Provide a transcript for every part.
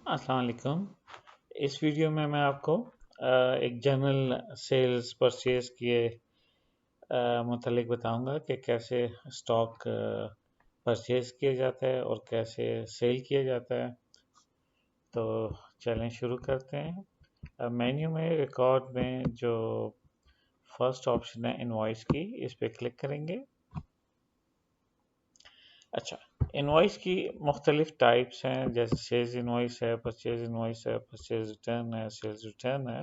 अस्सलाम वालेकुम। इस वीडियो में मैं आपको एक जनरल सेल्स परचेज के मुतालिक बताऊंगा कि कैसे स्टॉक परचेज किया जाता है और कैसे सेल किया जाता है। तो चलें शुरू करते हैं। मेन्यू में रिकॉर्ड में जो फर्स्ट ऑप्शन है इनवॉइस की, इस पर क्लिक करेंगे। अच्छा, इनवॉइस की मुख्तलिफ टाइप्स हैं, जैसे सेल्स इनवॉइस है, परचेज इनवॉइस है, परचेज रिटर्न है, सेल्स रिटर्न है।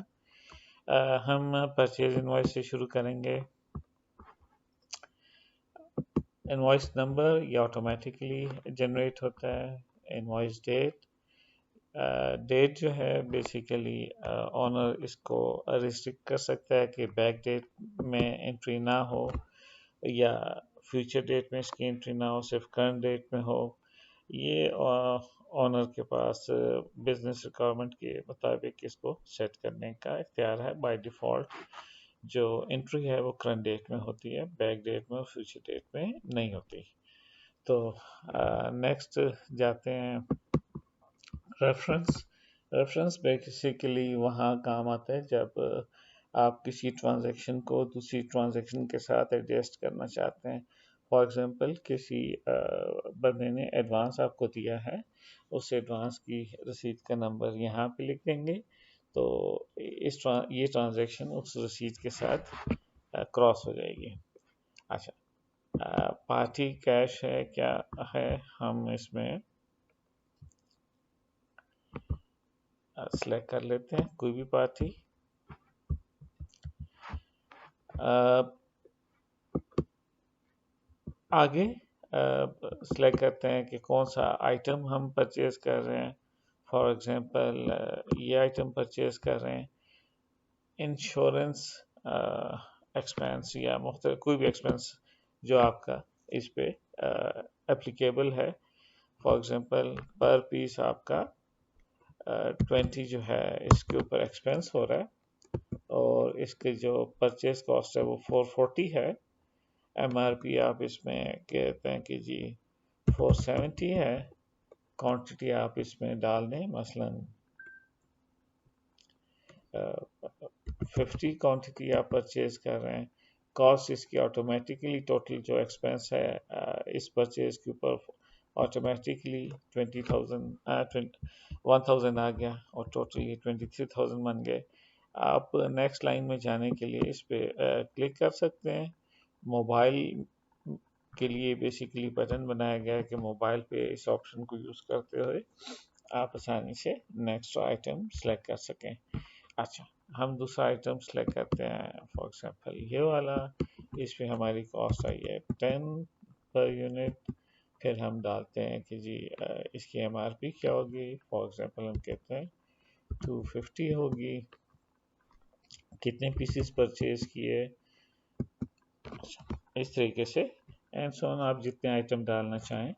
हम परचेज इनवॉइस से शुरू करेंगे। इनवॉइस नंबर ये ऑटोमेटिकली जनरेट होता है। इनवॉइस डेट, डेट जो है बेसिकली ऑनर इसको रिस्ट्रिक्ट कर सकता है कि बैक डेट में एंट्री ना हो या फ्यूचर डेट में इसकी एंट्री ना हो, सिर्फ करंट डेट में हो। ये ऑनर के पास बिजनेस रिक्वायरमेंट के मुताबिक इसको सेट करने का इख्तियार है। बाय डिफ़ॉल्ट जो एंट्री है वो करंट डेट में होती है, बैक डेट में और फ्यूचर डेट में नहीं होती। तो नेक्स्ट जाते हैं रेफरेंस। रेफरेंस बेसिकली वहाँ काम आता है जब आप किसी ट्रांजैक्शन को दूसरी ट्रांजैक्शन के साथ एडजस्ट करना चाहते हैं। फॉर एग्जांपल किसी बंदे ने एडवांस आपको दिया है, उस एडवांस की रसीद का नंबर यहाँ पे लिख देंगे, तो ये ट्रांजैक्शन उस रसीद के साथ क्रॉस हो जाएगी। अच्छा, पार्टी कैश है क्या है, हम इसमें सिलेक्ट कर लेते हैं कोई भी पार्टी। आगे सिलेक्ट करते हैं कि कौन सा आइटम हम परचेज कर रहे हैं। फॉर एग्जांपल ये आइटम परचेज कर रहे हैं, इंश्योरेंस एक्सपेंस या मुख्तलिफ कोई भी एक्सपेंस जो आपका इस पे एप्लीकेबल है। फॉर एग्जांपल पर पीस आपका 20 जो है इसके ऊपर एक्सपेंस हो रहा है और इसके जो परचेज कॉस्ट है वो 440 है। एमआरपी आप इसमें कहते हैं कि जी 470 है। क्वांटिटी आप इसमें डाल दें, मसलन 50 क्वांटिटी आप परचेज कर रहे हैं। कॉस्ट इसकी ऑटोमेटिकली टोटल जो एक्सपेंस है इस परचेज के ऊपर ऑटोमेटिकली 1000 आ गया और टोटली 23,000 बन गए। आप नेक्स्ट लाइन में जाने के लिए इस पे क्लिक कर सकते हैं। मोबाइल के लिए बेसिकली बटन बनाया गया है कि मोबाइल पे इस ऑप्शन को यूज़ करते हुए आप आसानी से नेक्स्ट आइटम सेलेक्ट कर सकें। अच्छा, हम दूसरा आइटम सेलेक्ट करते हैं, फॉर एग्जांपल ये वाला। इस पे हमारी कॉस्ट आई है 10 पर यूनिट। फिर हम डालते हैं कि जी इसकी एमआरपी क्या होगी। फॉर एग्जांपल हम कहते हैं 250 होगी। कितने पीसेस परचेज किए, अच्छा, इस तरीके से एंड सो ऑन आप जितने आइटम डालना चाहें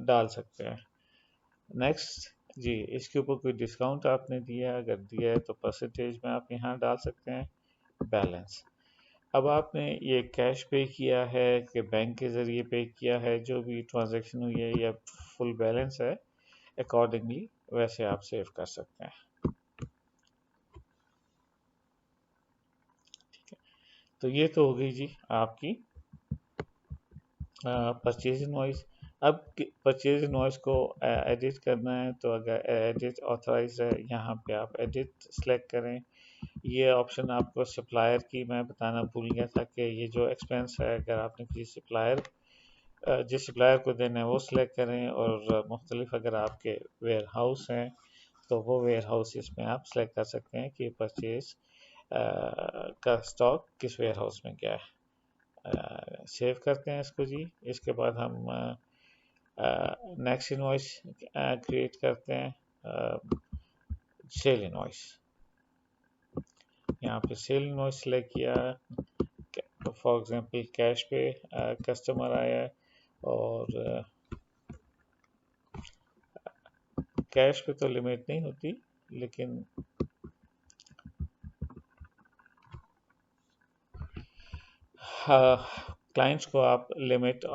डाल सकते हैं। नेक्स्ट जी, इसके ऊपर कोई डिस्काउंट आपने दिया है, अगर दिया है तो परसेंटेज में आप यहाँ डाल सकते हैं। बैलेंस, अब आपने ये कैश पे किया है कि बैंक के ज़रिए पे किया है, जो भी ट्रांजैक्शन हुई है या फुल बैलेंस है, अकॉर्डिंगली वैसे आप सेव कर सकते हैं। ठीक है, तो ये तो हो गई जी आपकी परचेज इनवॉइस। अब परचेज इनवॉइस को एडिट करना है, तो अगर एडिट ऑथराइज है, यहाँ पे आप एडिट सेलेक्ट करें। ये ऑप्शन आपको सप्लायर की मैं बताना भूल गया था कि ये जो एक्सपेंस है, अगर आपने किसी सप्लायर जिस सप्लायर को देना है वो सिलेक्ट करें, और मुख्तलिफ अगर आपके वेयर हाउस हैं तो वो वेयर हाउस इसमें आप सेलेक्ट कर सकते हैं कि परचेज का स्टॉक किस वेयर हाउस में क्या है। सेव करते हैं इसको जी। इसके बाद हम नेक्स्ट इनवॉइस क्रिएट करते हैं, सेल इनवॉइस। यहाँ पे सेल इनवॉइस सेलेक्ट किया, फॉर एग्जांपल कैश पे कस्टमर आया है, और कैश पे तो लिमिट नहीं होती, लेकिन क्लाइंट्स को आप लिमिट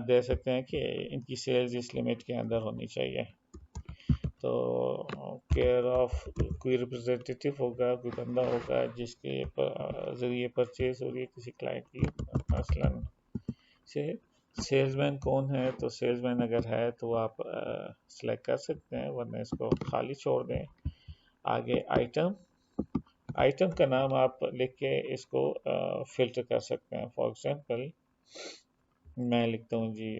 दे सकते हैं कि इनकी सेल्स इस लिमिट के अंदर होनी चाहिए। तो केयर ऑफ कोई रिप्रेजेंटेटिव होगा, कोई बंदा होगा जिसके ज़रिए परचेज हो रही है किसी क्लाइंट की, मसलन से सेल्समैन कौन है, तो सेल्समैन अगर है तो आप सिलेक्ट कर सकते हैं, वरना इसको खाली छोड़ दें। आगे आइटम, आइटम का नाम आप लिख के इसको फिल्टर कर सकते हैं। फॉर एग्जांपल मैं लिखता हूँ जी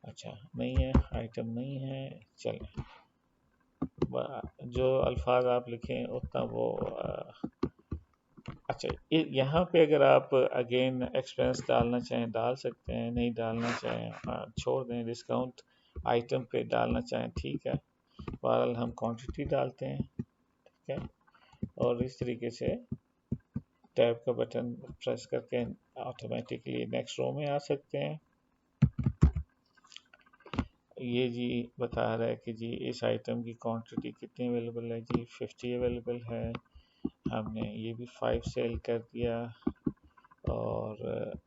अच्छा नहीं है, आइटम नहीं है, चलें जो अल्फाज आप लिखें उतना वो अच्छा यहाँ पे अगर आप अगेन एक्सपेंस डालना चाहें डाल सकते हैं, नहीं डालना चाहें छोड़ दें। डिस्काउंट आइटम पे डालना चाहें ठीक है, बहरहाल हम क्वांटिटी डालते हैं, ठीक है। और इस तरीके से टैब का बटन प्रेस करके ऑटोमेटिकली नेक्स्ट रो में आ सकते हैं। ये जी बता रहा है कि जी इस आइटम की क्वांटिटी कितनी अवेलेबल है, जी 50 अवेलेबल है। हमने ये भी 5 सेल कर दिया। और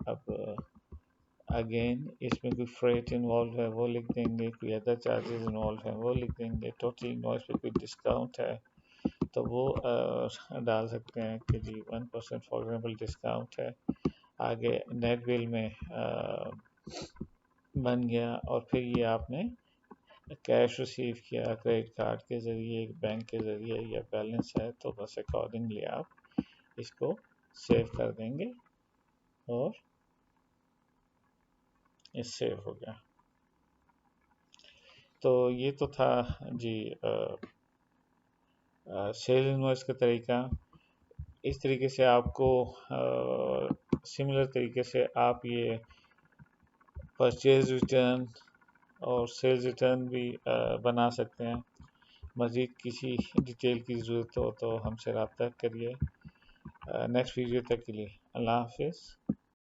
अब अगेन इसमें कोई फ्रेट इन्वॉल्व है वो लिख देंगे, कोई अदर चार्जेस इन्वॉल्व हैं वो लिख देंगे, टोटल इनवॉइस पे कोई डिस्काउंट है तो वो डाल सकते हैं कि जी 1% फॉर एग्जाम्पल डिस्काउंट है। आगे नेट बिल में बन गया, और फिर ये आपने कैश रिसीव किया क्रेडिट कार्ड के ज़रिए, बैंक के ज़रिए, या बैलेंस है तो बस अकॉर्डिंगली आप इसको सेव कर देंगे और ये सेव हो गया। तो ये तो था जी सेल इनवॉइस का तरीका। इस तरीके से आपको सिमिलर तरीके से आप ये परचेज रिटर्न और सेल्स रिटर्न भी बना सकते हैं। मज़ीद किसी डिटेल की ज़रूरत हो तो हमसे रब्ता करिए। नेक्स्ट वीडियो तक के लिए अल्लाह हाफिज़।